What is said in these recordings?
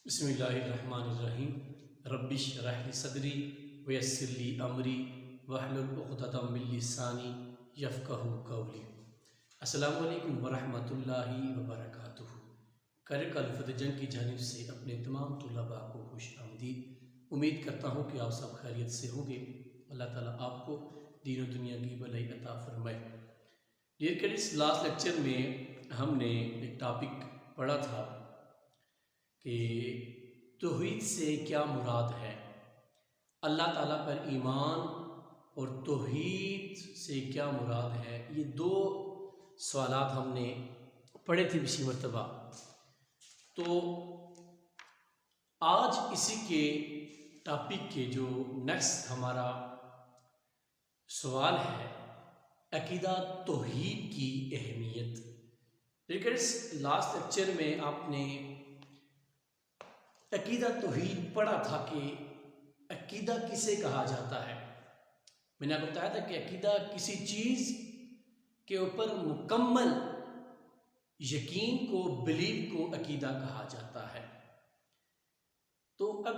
بسم اللہ الرحمن الرحیم رب اشرح لی صدری ویسر لی امری واحلل عقدۃ من لسانی یفقہوا قولی۔ السلام علیکم ورحمۃ اللہ وبرکاتہ۔ کریکل الفت جنگ کی جانب سے اپنے تمام طلباء کو خوش آمدید۔ امید کرتا ہوں کہ آپ سب خیریت سے ہوں گے۔ اللہ تعالیٰ آپ کو دین و دنیا کی بھلائی عطا فرمائے۔ ڈیئر کیڈٹس، لاسٹ لیکچر میں ہم نے ایک ٹاپک پڑھا تھا کہ توحید سے کیا مراد ہے، اللہ تعالیٰ پر ایمان اور توحید سے کیا مراد ہے۔ یہ دو سوالات ہم نے پڑھے تھے پچھلی مرتبہ۔ تو آج اسی کے ٹاپک کے جو نیکسٹ ہمارا سوال ہے، عقیدہ توحید کی اہمیت۔ لیکن لاسٹ لیکچر میں آپ نے عقیدہ توحید پڑھا تھا کہ عقیدہ کسے کہا جاتا ہے۔ میں نے آپ کو بتایا تھا کہ عقیدہ کسی چیز کے اوپر مکمل یقین کو، بلیو کو عقیدہ کہا جاتا ہے۔ تو اب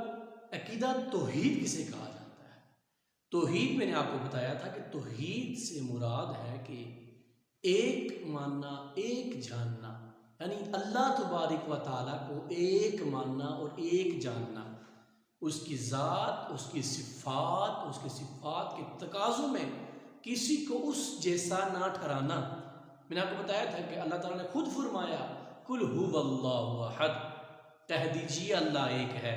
عقیدہ توحید کسے کہا جاتا ہے؟ توحید میں نے آپ کو بتایا تھا کہ توحید سے مراد ہے کہ ایک ماننا، ایک جاننا، یعنی اللہ تبارک و تعالیٰ کو ایک ماننا اور ایک جاننا، اس کی ذات، اس کی صفات، اس کی صفات کے تقاضوں میں کسی کو اس جیسا نہ ٹھہرانا۔ میں نے آپ کو بتایا تھا کہ اللہ تعالیٰ نے خود فرمایا قل هو اللہ احد، کہہ دیجیے اللہ ایک ہے،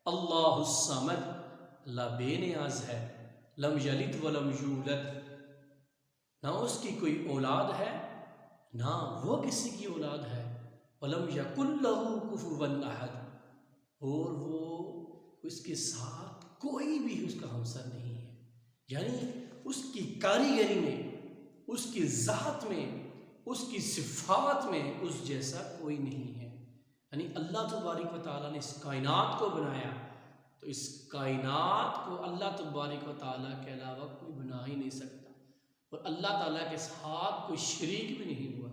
اللہ الصمد، اللہ بے نیاز ہے، لم یلد ولم یولد، نہ اس کی کوئی اولاد ہے نہ وہ کسی کی اولاد ہے، وَلَمْ يَكُنْ لَهُ كُفُوًا أَحَدٌ، اور وہ اس کے ساتھ کوئی بھی اس کا ہمسر نہیں ہے۔ یعنی اس کی کاریگری میں، اس کی ذات میں، اس کی صفات میں اس جیسا کوئی نہیں ہے۔ یعنی اللہ تبارک و تعالیٰ نے اس کائنات کو بنایا تو اس کائنات کو اللہ تبارک و تعالیٰ کے علاوہ کوئی بنا ہی نہیں سکتا، اور اللہ تعالیٰ کے ساتھ کوئی شریک بھی نہیں ہوا۔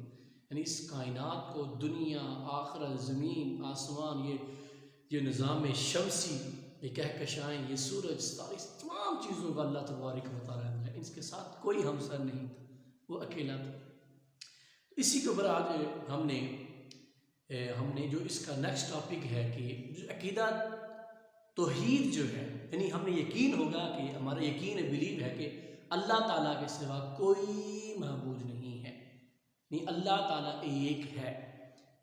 یعنی اس کائنات کو، دنیا، آخرت، زمین، آسمان، یہ نظام شمسی، یہ کہکشائیں، یہ سورج، ستارے، اس تمام چیزوں کا اللہ تبارک و تعالیٰ نے، اس کے ساتھ کوئی ہمسر نہیں تھا، وہ اکیلا تھا۔ اسی کے اوپر آج ہم نے جو اس کا نیکسٹ ٹاپک ہے کہ جو عقیدہ توحید جو ہے، یعنی ہم نے یقین ہوگا کہ ہمارا یقین بلیو ہے کہ اللہ تعالیٰ کے سوا کوئی معبود نہیں ہے، یعنی اللہ تعالیٰ ایک ہے،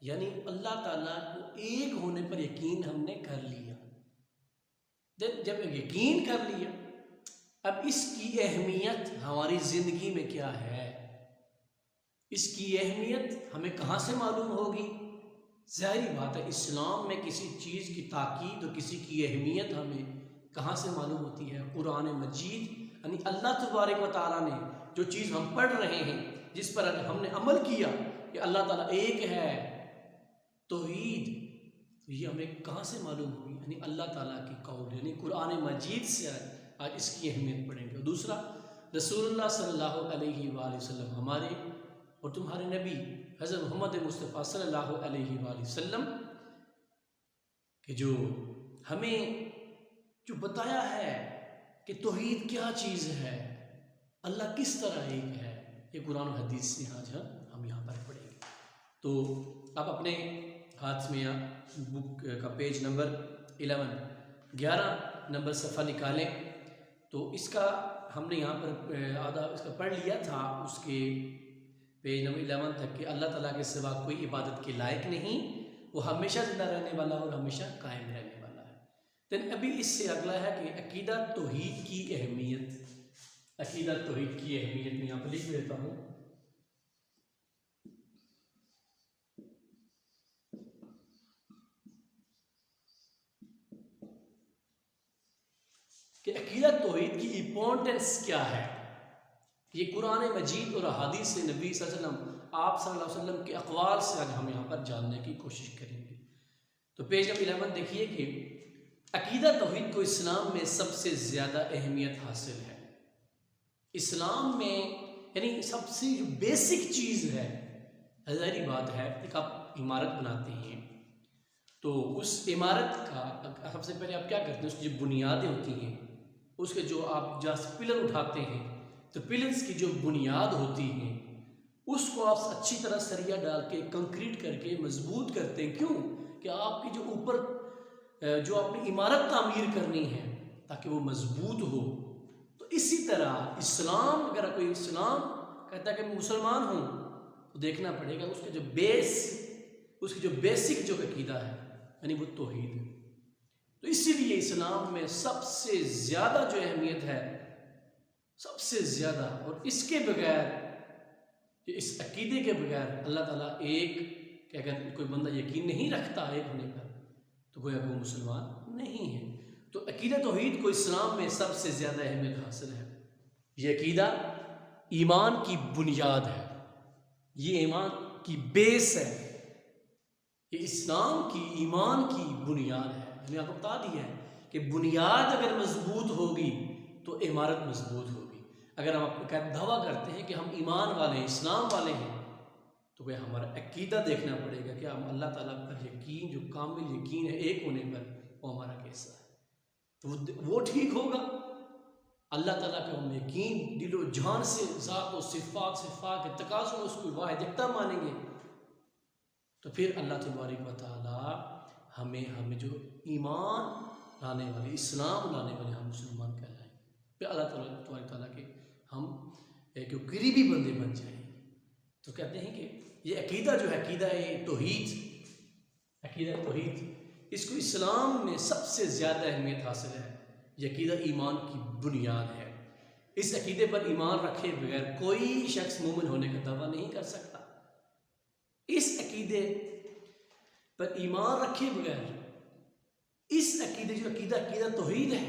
یعنی اللہ تعالیٰ کو ایک ہونے پر یقین ہم نے کر لیا۔ جب یقین کر لیا، اب اس کی اہمیت ہماری زندگی میں کیا ہے، اس کی اہمیت ہمیں کہاں سے معلوم ہوگی؟ ظاہری بات ہے، اسلام میں کسی چیز کی تاکید اور کسی کی اہمیت ہمیں کہاں سے معلوم ہوتی ہے؟ قرآن مجید، یعنی اللہ تبارک و تعالیٰ نے جو چیز ہم پڑھ رہے ہیں، جس پر ہم نے عمل کیا کہ اللہ تعالیٰ ایک ہے، توحید، تو یہ ہمیں کہاں سے معلوم ہوئی؟ یعنی اللہ تعالیٰ کی قول، یعنی قرآن مجید سے آج اس کی اہمیت پڑھیں گے۔ اور دوسرا، رسول اللہ صلی اللہ علیہ وآلہ وسلم، ہمارے اور تمہارے نبی حضرت محمد مصطفیٰ صلی اللہ علیہ وآلہ وسلم کہ جو ہمیں جو بتایا ہے کہ توحید کیا چیز ہے، اللہ کس طرح ایک ہے، یہ قرآن و حدیث سے آج ہم یہاں پر پڑھیں گے۔ تو آپ اپنے ہاتھ میں بک کا پیج نمبر 11 نمبر صفحہ نکالیں۔ تو اس کا ہم نے یہاں پر آدھا اس کا پڑھ لیا تھا، اس کے پیج نمبر 11 تک کہ اللہ تعالیٰ کے سوا کوئی عبادت کے لائق نہیں، وہ ہمیشہ زندہ رہنے والا اور ہمیشہ قائم رہنے والا ہے۔ دین ابھی اس سے اگلا ہے کہ عقیدہ توحید کی اہمیت۔ عقیدہ توحید کی اہمیت میں یہاں پر لکھ دیتا ہوں کہ عقیدہ توحید کی امپورٹنس کیا ہے۔ یہ قرآن مجید اور احادیث نبی صلی اللہ علیہ وسلم، آپ صلی اللہ علیہ وسلم کے اقوال سے آج ہم یہاں پر جاننے کی کوشش کریں گے۔ تو پیج نمبر 11 دیکھیے کہ عقیدہ توحید کو اسلام میں سب سے زیادہ اہمیت حاصل ہے۔ اسلام میں یعنی سب سے جو بیسک چیز ہے، ظاہری بات ہے، ایک آپ عمارت بناتے ہیں تو اس عمارت کا سب سے پہلے آپ کیا کرتے ہیں، اس کی جو بنیادیں ہوتی ہیں، اس کے جو آپ جہاں سے پلر اٹھاتے ہیں، تو پلرس کی جو بنیاد ہوتی ہیں اس کو آپ اچھی طرح سریا ڈال کے کنکریٹ کر کے مضبوط کرتے ہیں. کیوں؟ کہ آپ کی جو اوپر جو اپنی عمارت تعمیر کرنی ہے تاکہ وہ مضبوط ہو. تو اسی طرح اسلام، اگر کوئی اسلام کہتا ہے کہ میں مسلمان ہوں، تو دیکھنا پڑے گا اس کا جو بیس، اس کی جو بیسک جو عقیدہ ہے یعنی وہ توحید ہے. تو اسی لیے اسلام میں سب سے زیادہ جو اہمیت ہے، سب سے زیادہ، اور اس کے بغیر، اس عقیدے کے بغیر اللہ تعالیٰ ایک، کہ اگر کوئی بندہ یقین نہیں رکھتا ایک ہونے پر تو گویا وہ مسلمان نہیں ہے. تو عقیدہ توحید کو اسلام میں سب سے زیادہ اہمیت حاصل ہے. یہ عقیدہ ایمان کی بنیاد ہے، یہ ایمان کی بیس ہے، یہ اسلام کی ایمان کی بنیاد ہے. میں نے آپ کو بتا دیا ہے کہ بنیاد اگر مضبوط ہوگی تو عمارت مضبوط ہوگی. اگر ہم اپنا دعویٰ کرتے ہیں کہ ہم ایمان والے ہیں، اسلام والے ہیں، تو وہ ہمارا عقیدہ دیکھنا پڑے گا کہ ہم اللہ تعالیٰ پر یقین، جو کامل یقین ہے ایک ہونے پر، وہ ہمارا کیسا ہے. تو وہ ٹھیک ہوگا. اللہ تعالیٰ کا ہم یقین دل و جان سے، ذات و صفات کے تقاضوں میں اس کو واحد یکتا مانیں گے، تو پھر اللہ تبارک و تعالیٰ ہمیں جو ایمان لانے والے، اسلام لانے والے ہم مسلمان کہلائیں. پھر اللہ تعالیٰ کے ہم ایک قریبی بندے بن جائیں. تو کہتے ہیں کہ یہ عقیدہ جو ہے، عقیدہ توحید، عقیدہ توحید، اس کو اسلام میں سب سے زیادہ اہمیت حاصل ہے. یہ عقیدہ ایمان کی بنیاد ہے. اس عقیدے پر ایمان رکھے بغیر کوئی شخص مومن ہونے کا دعویٰ نہیں کر سکتا. اس عقیدے پر ایمان رکھے بغیر، اس عقیدے جو عقیدہ توحید ہے،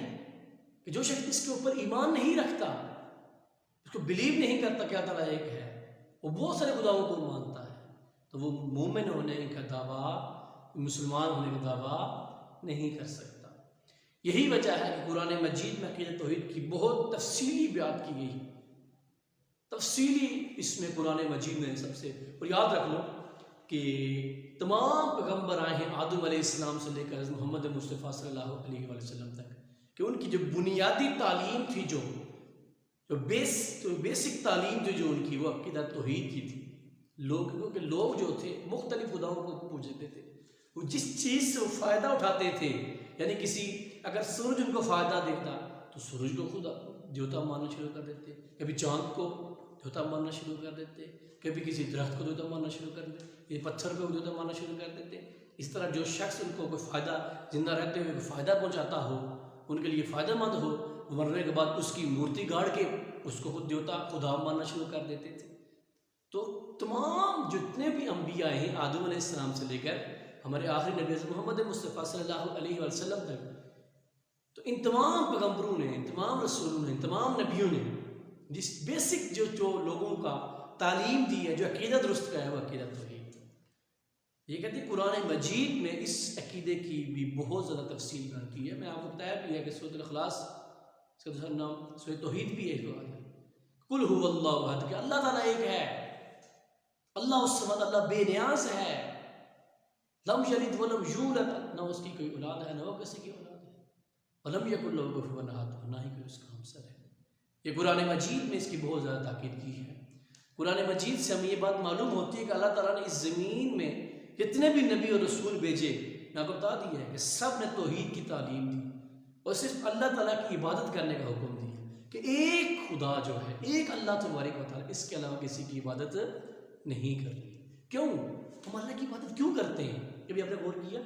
کہ جو شخص اس کے اوپر ایمان نہیں رکھتا، اس کو بلیو نہیں کرتا کہ اللہ تعالیٰ ایک ہے، وہ بہت سارے خداؤں کو مانتا ہے، تو وہ مومن ہونے کا دعویٰ، مسلمان ہونے کا دعویٰ نہیں کر سکتا. یہی وجہ ہے کہ قرآن مجید میں عقیدہ توحید کی بہت تفصیلی بیان کی گئی. تفصیلی اس میں قرآن مجید میں سب سے، اور یاد رکھ لو کہ تمام پیغمبر آئے ہیں آدم علیہ السلام سے لے کر محمد مصطفیٰ صلی اللہ علیہ وسلم تک، کہ ان کی جو بنیادی تعلیم تھی، جو بیسک تعلیم تھی جو ان کی، وہ عقیدہ توحید کی تھی. لوگ جو تھے مختلف خداؤں کو پوجتے تھے. وہ جس چیز سے وہ فائدہ اٹھاتے تھے، یعنی اگر سورج ان کو فائدہ دیتا تو سورج کو خدا دیوتا ماننا شروع کر دیتے، کبھی چاند کو دیوتا ماننا شروع کر دیتے، کبھی کسی درخت کو دیوتا ماننا شروع کر دیتے، یہ پتھر کو دیوتا ماننا شروع کر دیتے. اس طرح جو شخص ان کو کوئی فائدہ، زندہ رہتے ہوئے کوئی فائدہ پہنچاتا ہو، ان کے لیے فائدہ مند ہو، مرنے کے بعد اس کی مورتی گاڑ کے اس کو خود دیوتا خدا ماننا شروع کر دیتے تھے. تو تمام جتنے بھی انبیاء ہیں آدم علیہ السلام سے لے کر ہمارے آخری نبی محمد مصطفیٰ صلی اللہ علیہ وسلم تک، تو ان تمام پیغمبروں نے، ان تمام رسولوں نے، ان تمام نبیوں نے جس بیسک جو لوگوں کا تعلیم دی ہے، جو عقیدہ درست کا ہے، وہ عقیدہ توحید. یہ کہتے ہیں قرآن مجید میں اس عقیدے کی بھی بہت زیادہ تفصیل بیان کی ہے. میں آپ کو بتایا بھی ہے کہ سورۃ الاخلاص، اس کا دوسرا نام سورۃ توحید بھی ہے. قل هو اللہ احد، کہ اللہ تعالیٰ ایک ہے، اللہ الصمد، اللہ بے نیاز ہے، لم یلد ولم یولد، نہ اس کی کوئی اولاد ہے نہ وہ کسی کی اولاد ہے، ولم یکن لہ کفوا احد، نہ ہی کوئی اس کا ہمسر ہے. یہ قرآن مجید میں اس کی بہت زیادہ تاکید کی ہے. قرآن مجید سے ہمیں یہ بات معلوم ہوتی ہے کہ اللہ تعالیٰ نے اس زمین میں جتنے بھی نبی اور رسول بھیجے، میں آپ کو بتا دیا ہے کہ سب نے توحید کی تعلیم دی اور صرف اللہ تعالیٰ کی عبادت کرنے کا حکم دیا، کہ ایک خدا جو ہے، ایک اللہ تبارک و تعالیٰ، اس کے علاوہ کسی کی عبادت نہیں کرنی. کیوں؟ ہم اللہ کی عبادت کیوں کرتے ہیں؟ کبھی آپ نے غور کیا؟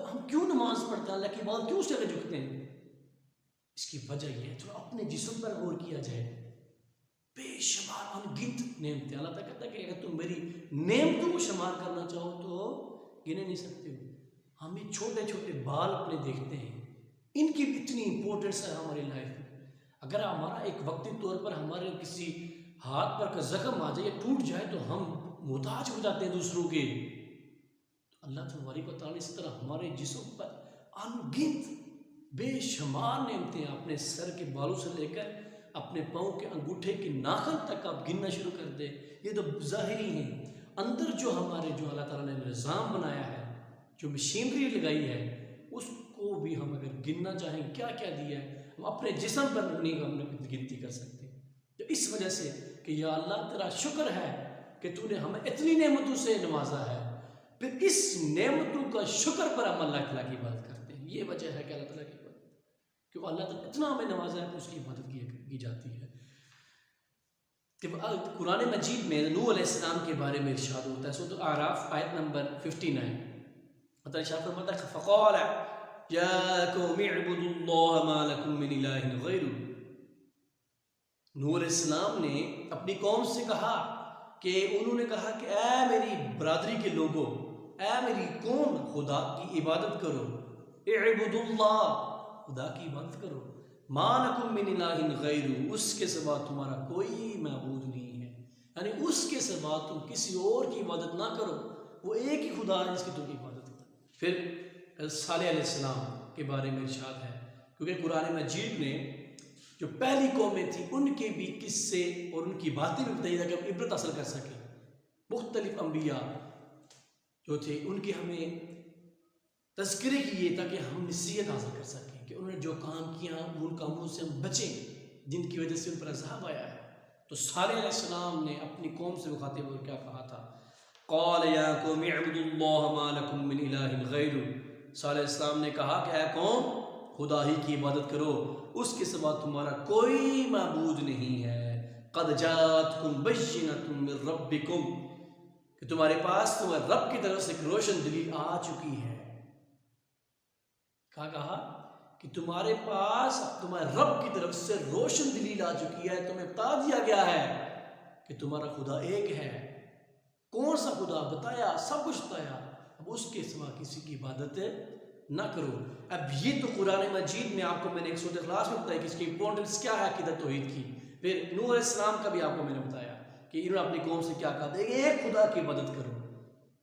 ہم کیوں نماز پڑھتے ہیں؟ اللہ کی عبادت کیوں اس جگہ جھکتے ہیں؟ اس کی وجہ یہ ہے، تھوڑا اپنے جسم پر غور کیا جائے. بے شمار انگنت نعمتیں اللہ تعالیٰ کہتا ہے کہ اگر تم میری نعمتوں کو شمار کرنا چاہو تو گنے نہیں سکتے ہو. ہم یہ چھوٹے چھوٹے بال اپنے دیکھتے ہیں، ان کی بھی اتنی امپورٹنس ہے ہماری لائف میں. اگر ہمارا ایک وقتی طور پر ہمارے کسی ہاتھ پر کا زخم آ جائے یا ٹوٹ جائے تو ہم محتاج ہو جاتے ہیں دوسروں کے. اللہ تبارک و تعالیٰ نے اس طرح ہمارے جسم پر انگنت بے شمار نعمتیں، اپنے سر کے بالوں سے لے کر اپنے پاؤں کے انگوٹھے کے ناخن تک آپ گننا شروع کر دیں. یہ تو ظاہری ہیں. اندر جو ہمارے جو اللہ تعالیٰ نے نظام بنایا ہے، جو مشینری لگائی ہے اس کو بھی ہم اگر گننا چاہیں کیا کیا دیا ہے، ہم اپنے جسم پر نہیں ہم گنتی کر سکتے. تو اس وجہ سے کہ یا اللہ تیرا شکر ہے کہ تو نے ہمیں اتنی نعمتوں سے نوازا ہے، پھر اس نعمتوں کا شکر پر ہم اللہ تعالیٰ کی عبادت کرتے ہیں. یہ وجہ ہے کہ اللہ تعالیٰ کی عبادت، کیونکہ اللہ تعالیٰ اتنا ہمیں نوازا ہے کہ اس کی عبادت کی جاتی ہے. کہ قرآن مجید میں نوح علیہ السلام کے بارے میں ارشاد ہوتا ہے، سورۃ اعراف آیت نمبر 59. اللہ ارشاد فرماتا ہے فقال یا قوم اعبدوا اللہ ما لکم من الہ غیرہ. نوح علیہ السلام نے اپنی قوم سے کہا کہ انہوں نے کہا کہ اے میری برادری کے لوگوں، اے میری قوم، خدا کی عبادت کرو. اعبدوا اللہ، خدا کی عبادت کرو. ما لکم من الہ غیرہ، اس کے سوا تمہارا کوئی معبود نہیں ہے. یعنی اس کے سوا تم کسی اور کی عبادت نہ کرو، وہ ایک ہی خدا ہے جس کی تم عبادت کرو. پھر صالح علیہ السلام کے بارے میں ارشاد ہے، کیونکہ قرآن مجید میں جو پہلی قومیں تھیں ان کے بھی قصے اور ان کی باتیں بھی بتائی تاکہ ہم عبرت حاصل کر سکیں. مختلف انبیاء جو تھے ان کے ہمیں تذکرے کیے تاکہ ہم نصیحت حاصل کر سکیں کہ انہوں نے جو کام کیا ان کاموں سے ہم بچیں جن کی وجہ سے ان پر عذاب آیا ہے. تو صالح علیہ السلام نے اپنی قوم سے مخاطب ہو کیا کہا تھا؟ قال یا قوم اعبدوا اللہ ما لکم من الہ غیرہ. صالح علیہ السلام نے کہا کہ اے قوم، خدا ہی کی عبادت کرو، اس کے سوا تمہارا کوئی معبود نہیں ہے. قد جاءتکم بینۃ من ربکم، کہ تمہارے پاس تمہارے رب کی طرف سے ایک روشن دلیل آ چکی ہے. کہا کہ تمہارے پاس تمہارے رب کی طرف سے روشن دلیل آ چکی ہے، تمہیں بتا دیا گیا ہے کہ تمہارا خدا ایک ہے. کون سا خدا؟ بتایا، سب کچھ بتایا. اب اس کے سوا کسی کی عبادت نہ کرو. اب یہ تو قرآن مجید میں آپ کو میں نے ایک سورۃ اخلاص میں بتایا کہ اس کی امپورٹنس کیا ہے عقیدت توحید کی. پھر نوح علیہ السلام کا بھی آپ کو میں نے بتایا کہ انہوں نے اپنی قوم سے کیا کہا تھا، ایک خدا کی عبادت کرو،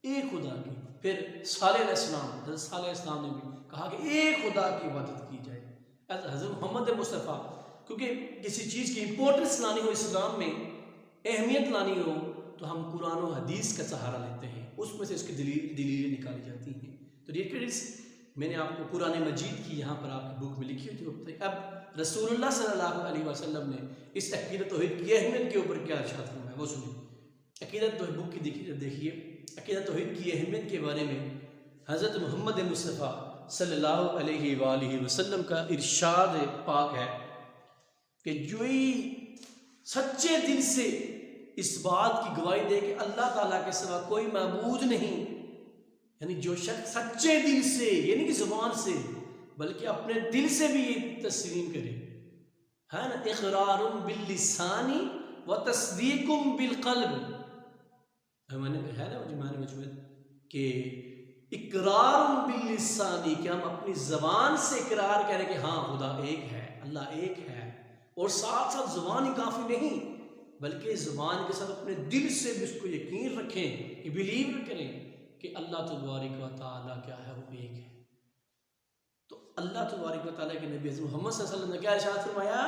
ایک خدا کی. پھر صالح علیہ السلام، حضرت صالح علیہ السلام نے بھی کہا کہ ایک خدا کی عبادت کی جائے. حضرت محمد مصطفیٰ، کیونکہ کسی چیز کی امپورٹنس لانی ہو اسلام میں، اہمیت لانی ہو، تو ہم قرآن و حدیث کا سہارا لیتے ہیں، اس میں سے اس کی دلیلیں نکالی جاتی ہیں. تو یہ کریڈٹس میں نے آپ کو قرآن مجید کی یہاں پر آپ کی بک میں لکھی ہوئی تھی. اب رسول اللہ صلی اللہ علیہ وسلم نے اس عقیدت توحید کی اہمیت کے اوپر کیا ارشاد فرمایا وہ سنیں. عقیدت توحید بک کی دیکھیے عقیدت توحید کی اہمیت کے بارے میں حضرت محمد مصطفیٰ صلی اللہ علیہ وآلہ وسلم کا ارشاد پاک ہے کہ جو ہی سچے دل سے اس بات کی گواہی دے کہ اللہ تعالیٰ کے سوا کوئی معبود نہیں، یعنی جو شخص سچے دل سے، یعنی کہ زبان سے بلکہ اپنے دل سے بھی یہ تسلیم کرے، ہے نا، اقرار باللسان و تصدیق بالقلب، ہے نا مجموعہ کہ اقرار باللسانی، کہ ہم اپنی زبان سے اقرار کریں کہ ہاں خدا ایک ہے، اللہ ایک ہے، اور ساتھ ساتھ زبان ہی کافی نہیں بلکہ زبان کے ساتھ اپنے دل سے بھی اس کو یقین رکھیں، بلیو کریں کہ اللہ تبارک و تعالیٰ کیا ہے، وہ ایک ہے. تو اللہ تبارک و تعالیٰ کے نبی حضرت محمد صلی اللہ علیہ وسلم نے کیا ارشاد فرمایا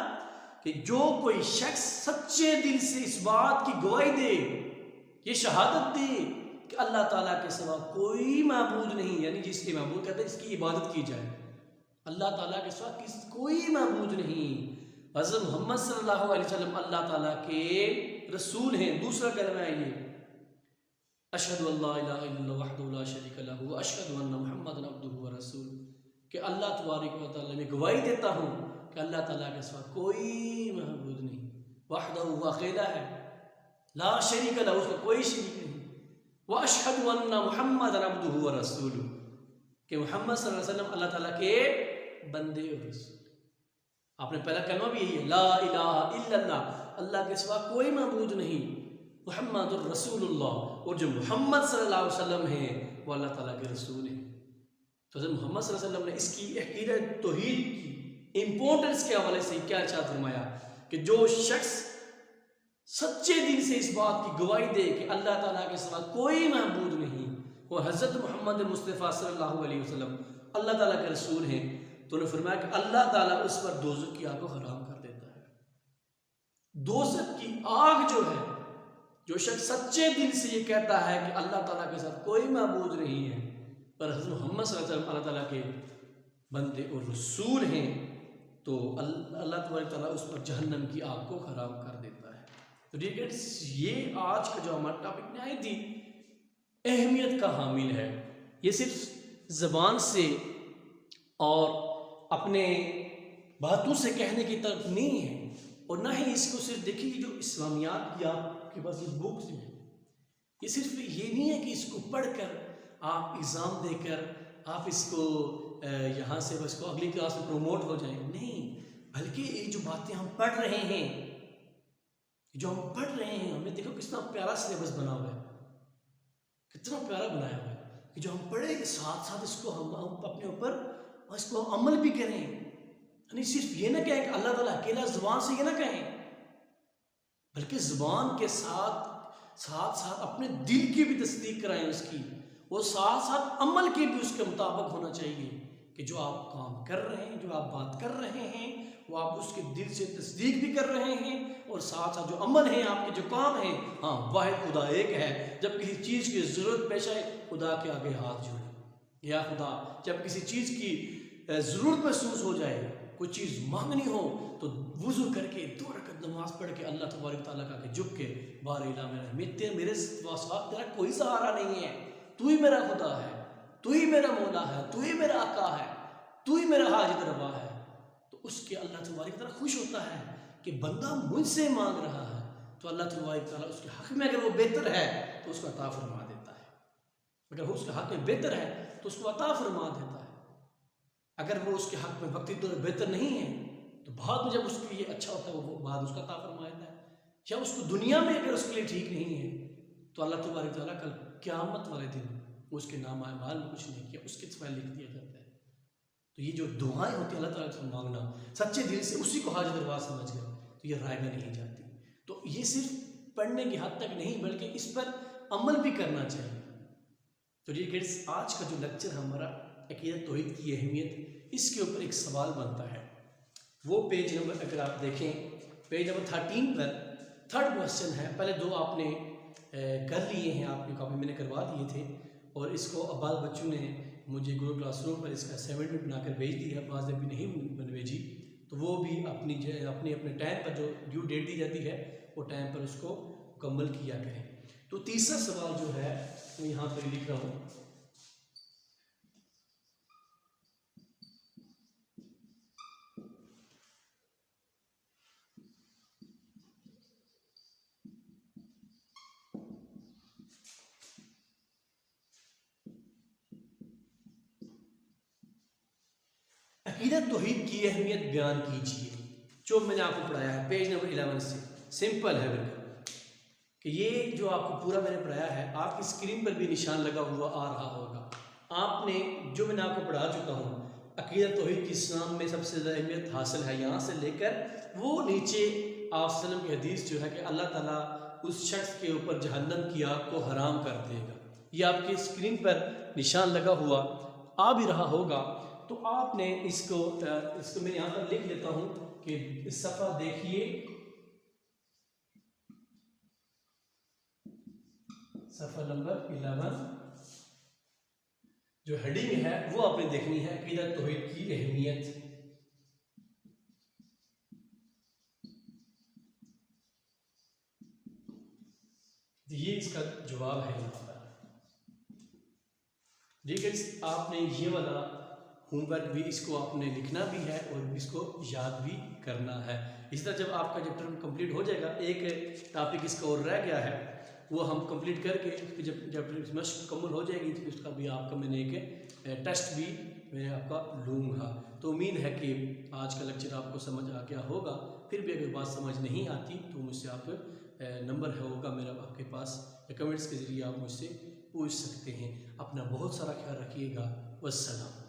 کہ جو کوئی شخص سچے دل سے اس بات کی گواہی دے، یہ شہادت دے کہ اللہ تعالیٰ کے سوا کوئی معبود نہیں، یعنی جس کے معبود کہتے ہیں اس کی عبادت کی جائے، اللہ تعالیٰ کے سوا کوئی معبود نہیں. حضرت محمد صلی اللہ علیہ وسلم اللہ تعالیٰ کے رسول ہیں. دوسرا کلمہ ہے یہ اشہد ان لا الہ الا اللہ وحدہ لا شریک لہ واشہد ان محمدا عبدہ ورسولہ، کہ اللہ تبارک و تعالیٰ میں گواہی دیتا ہوں کہ اللہ تعالیٰ کے سوا کوئی معبود نہیں، وحدہ وہ اکیلا ہے، لا شریک لہ اس کا کوئی شریک نہیں، واشہد ان محمدا عبدہ ورسولہ کہ محمد صلی اللہ علیہ وسلم اللہ تعالیٰ کے بندے اور رسول. آپ نے پہلا کلمہ بھی یہی ہے، لا الہ الا اللہ، اللہ کے سوا کوئی معبود نہیں، محمد الرسول اللہ، اور جو محمد صلی اللہ علیہ وسلم ہیں وہ اللہ تعالیٰ کے رسول ہیں. تو حضرت محمد صلی اللہ علیہ وسلم نے اس کی عقیدت توحید کی امپورٹنس کے حوالے سے کیا ارشاد فرمایا کہ جو شخص سچے دل سے اس بات کی گواہی دے کہ اللہ تعالیٰ کے سوا کوئی معبود نہیں اور حضرت محمد مصطفیٰ صلی اللہ علیہ وسلم اللہ تعالیٰ کے رسول ہیں، تو انہوں نے فرمایا کہ اللہ تعالیٰ اس پر دوزخ کی آگ کو حرام کر دیتا ہے. دوزخ کی آگ جو ہے، جو شخص سچے دل سے یہ کہتا ہے کہ اللہ تعالیٰ کے ساتھ کوئی معبود نہیں ہے پر حضرت محمد صلی اللہ علیہ وسلم اللہ تعالیٰ کے بندے اور رسول ہیں تو اللہ تبارک تعالیٰ اس پر جہنم کی آگ کو حرام کر دیتا ہے۔ تو یہ آج کا جو ہمارا ٹاپک نہایت ہی اہمیت کا حامل ہے۔ یہ صرف زبان سے اور اپنے باتوں سے کہنے کی طرف نہیں ہے، اور نہ ہی اس کو صرف دیکھیے جو اسلامیات کی آپ کے پاس یہ بکس ہیں، یہ صرف یہ نہیں ہے کہ اس کو پڑھ کر آپ ایگزام دے کر آپ اس کو یہاں سے بس کو اگلی کلاس میں پروموٹ ہو جائیں، نہیں، بلکہ یہ جو باتیں ہم پڑھ رہے ہیں، ہم نے دیکھو کتنا پیارا سلیبس بنا ہوا ہے، کتنا پیارا بنایا ہوا ہے کہ جو ہم پڑھیں کے ساتھ ساتھ اس کو ہم اپنے اوپر اس کو عمل بھی کریں، یعنی صرف یہ نہ کہیں کہ اللہ تعالیٰ اکیلا زبان سے یہ نہ کہیں، بلکہ زبان کے ساتھ اپنے دل کی بھی تصدیق کرائیں اس کی، اور ساتھ عمل کی بھی اس کے مطابق ہونا چاہیے کہ جو آپ کام کر رہے ہیں، جو آپ بات کر رہے ہیں، وہ آپ اس کے دل سے تصدیق بھی کر رہے ہیں، اور ساتھ جو عمل ہیں، آپ کے جو کام ہیں، ہاں واحد خدا ایک ہے، جب کسی چیز کی ضرورت پیش آئے خدا کے آگے ہاتھ جوڑیں، یا خدا جب کسی چیز کی ضرورت محسوس ہو جائے، کوئی چیز مانگنی ہو تو وضو کر کے 2 رکعت نماز پڑھ کے اللہ تبارک تعالیٰ کا جھک کے بار الہ میرے ساتھ تیرا کوئی سہارا نہیں ہے، تو ہی میرا خدا ہے، تو ہی میرا مولا ہے، تو ہی میرا آقا ہے، تو ہی میرا حاجت روا ہے، تو اس کے اللہ تبارک تعالیٰ خوش ہوتا ہے کہ بندہ مجھ سے مانگ رہا ہے، تو اللہ تبارک تعالیٰ اس کے حق میں اگر وہ بہتر ہے تو اس کو عطا فرما دیتا ہے، اگر وہ اس کے حق میں بہتر ہے تو اس کو عطا فرما دیتا ہے، اگر وہ اس کے حق میں وقتی طور پر بہتر نہیں ہے تو بعد میں جب اس کے لیے اچھا ہوتا ہے وہ بعد اس کا عطا فرما دیتا ہے، یا اس کو دنیا میں اگر اس کے لیے ٹھیک نہیں ہے تو اللہ تبارک تعالیٰ کل قیامت والے دن اس کے نام اعمال میں کچھ نہیں کیا اس کے فائل لکھ دیا جاتا ہے۔ تو یہ جو دعائیں ہوتی ہیں اللہ تعالیٰ سے مانگنا سچے دل سے، اسی کو حاجت روا سمجھ کر، تو یہ رائے میں نہیں جاتی۔ تو یہ صرف پڑھنے کی حد تک نہیں بلکہ اس پر عمل بھی کرنا چاہیے۔ تو یہ گیٹس آج کا جو لیکچر ہمارا عقیدت توحید کی اہمیت، اس کے اوپر ایک سوال بنتا ہے، وہ پیج نمبر اگر آپ دیکھیں پیج نمبر 13 پر 3rd کوسچن ہے، پہلے 2 آپ نے کر لیے ہیں، آپ کی کاپی میں نے کروا دیے تھے، اور اس کو اب بعض بچوں نے مجھے گوگل کلاس روم پر اس کا اسائنمنٹ بنا کر بھیج دیا، بعض نے بھی نہیں بھیجی، تو وہ بھی اپنے ٹائم پر جو ڈیو ڈیٹ دی جاتی ہے وہ ٹائم پر اس کو مکمل کیا کریں۔ تو تیسرا سوال جو ہے وہ یہاں پر لکھ رہا ہوں، عقیدت توحید کی اہمیت بیان کیجیے، جو میں نے آپ کو پڑھایا ہے پیج نمبر 11 سے، سمپل ہے بالکل، کہ یہ جو آپ کو پورا میں نے پڑھایا ہے آپ کی اسکرین پر بھی نشان لگا ہوا آ رہا ہوگا، آپ نے جو میں نے آپ کو پڑھا چکا ہوں، عقیدت توحید کی اسلام میں سب سے زیادہ اہمیت حاصل ہے، یہاں سے لے کر وہ نیچے آپ صلی اللہ علیہ وسلم کی حدیث جو ہے کہ اللہ تعالیٰ اس شخص کے اوپر جہنم کی آگ کو حرام کر دے گا، یہ آپ کی اسکرین پر نشان لگا ہوا آ بھی رہا ہوگا۔ تو آپ نے اس کو میں یہاں پر لکھ لیتا ہوں کہ اس صفحہ دیکھیے، صفحہ نمبر 11 جو ہیڈنگ ہے وہ آپ نے دیکھنی ہے، عقیدت توحید کی اہمیت۔ یہ اس کا جواب ہے یہاں پر۔ آپ نے یہ والا ہوم ورک بھی اس کو آپ نے لکھنا بھی ہے اور اس کو یاد بھی کرنا ہے۔ اس طرح جب آپ کا چیپٹر کمپلیٹ ہو جائے گا، ایک ٹاپک اس کا اور رہ گیا ہے، وہ ہم کمپلیٹ کر کے جب مشق مکمل ہو جائے گی تو اس کا بھی آپ کا میں نے ایک ٹیسٹ بھی میں آپ کا لوں گا۔ تو امید ہے کہ آج کا لیکچر آپ کو سمجھ آ گیا ہوگا، پھر بھی اگر بات سمجھ نہیں آتی تو مجھ سے آپ نمبر ہوگا میرا آپ کے پاس، کمنٹس کے ذریعے آپ مجھ سے پوچھ سکتے ہیں۔ اپنا بہت سارا خیال رکھیے گا، والسلام۔